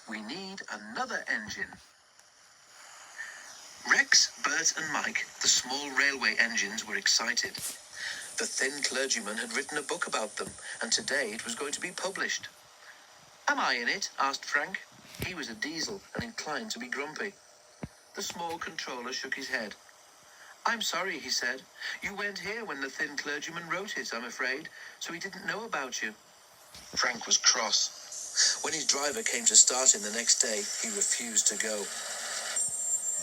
We need another engine. Rex, Bert and Mike, the small railway engines, were excited. The thin clergyman had written a book about them, and today it was going to be published. "Am I in it?" asked Frank. He was a diesel and inclined to be grumpy. The small controller shook his head. "I'm sorry," he said. "You weren't here when the thin clergyman wrote it, I'm afraid, so he didn't know about you." Frank was cross. When his driver came to start him the next day, he refused to go.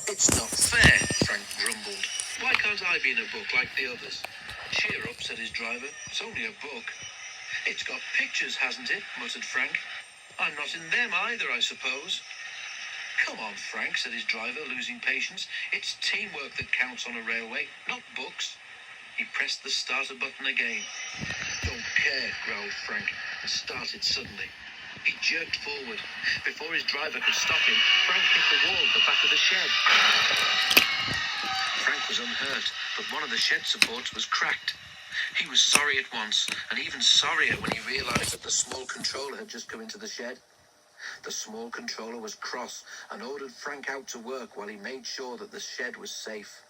"It's not fair," Frank grumbled. "Why can't I be in a book like the others?" "Cheer up," said his driver. "It's only a book." "It's got pictures, hasn't it?" muttered Frank. "I'm not in them either, I suppose." "Come on, Frank," said his driver, losing patience. "It's teamwork that counts on a railway, not books." He pressed the starter button again. "Don't care," growled Frank, and started suddenly. He jerked forward. Before his driver could stop him, Frank hit the wall at the back of the shed. Frank was unhurt, but one of the shed supports was cracked. He was sorry at once, and even sorrier when he realized that the small controller had just come into the shed. The small controller was cross and ordered Frank out to work while he made sure that the shed was safe.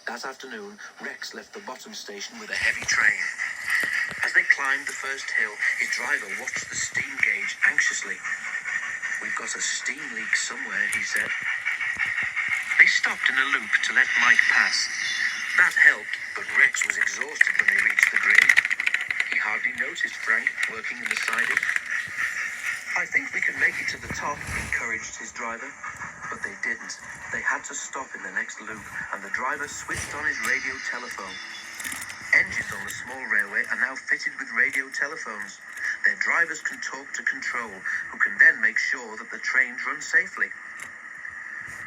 That afternoon, Rex left the bottom station with a heavy train. As they climbed the first hill, his driver watched the steam gauge anxiously. "We've got a steam leak somewhere," he said. They stopped in a loop to let Mike pass. That helped, but Rex was exhausted when they reached the green. He hardly noticed Frank working in the siding. "I think we can make it to the top," encouraged his driver. But they didn't. They had to stop in the next loop, and the driver switched on his radio telephone. Engines on the small railway are now fitted with radio telephones. Their drivers can talk to control, who can then make sure that the trains run safely.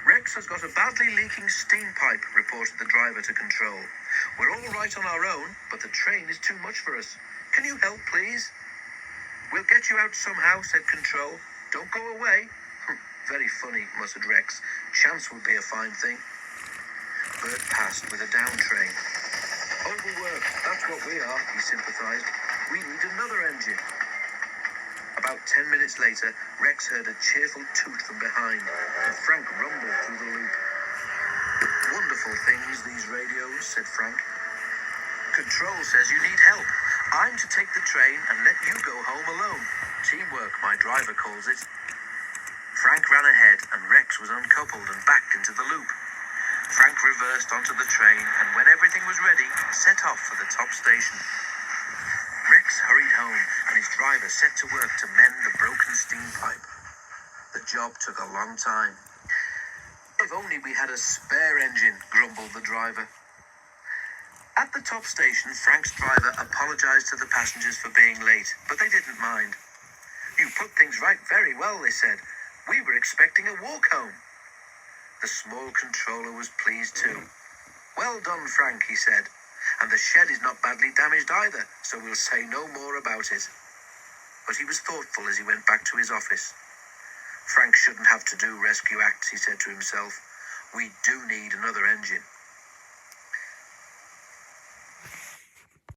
"Rex has got a badly leaking steam pipe," reported the driver to control. "We're all right on our own, but the train is too much for us. Can you help, please?" "We'll get you out somehow," said control. "Don't go away." "Very funny," muttered Rex. "Chance would be a fine thing." Bert passed with a down train. "Overworked, that's what we are," he sympathized. "We need another engine." About 10 minutes later, Rex heard a cheerful toot from behind, and Frank rumbled through the loop. "Wonderful things, these radios," said Frank. "Control says you need help. I'm to take the train and let you go home alone. Teamwork, my driver calls it." Frank ran ahead, and Rex was uncoupled and backed into the loop. Frank reversed onto the train, and when everything was ready, set off for the top station. Rex hurried home, and his driver set to work to mend the broken steam pipe. The job took a long time. "If only we had a spare engine," grumbled the driver. At the top station, Frank's driver apologized to the passengers for being late, but they didn't mind. "You put things right very well," they said. "We were expecting a walk home." The small controller was pleased too. "Well done, Frank," he said. "And the shed is not badly damaged either, so we'll say no more about it." But he was thoughtful as he went back to his office. "Frank shouldn't have to do rescue acts," he said to himself. "We do need another engine."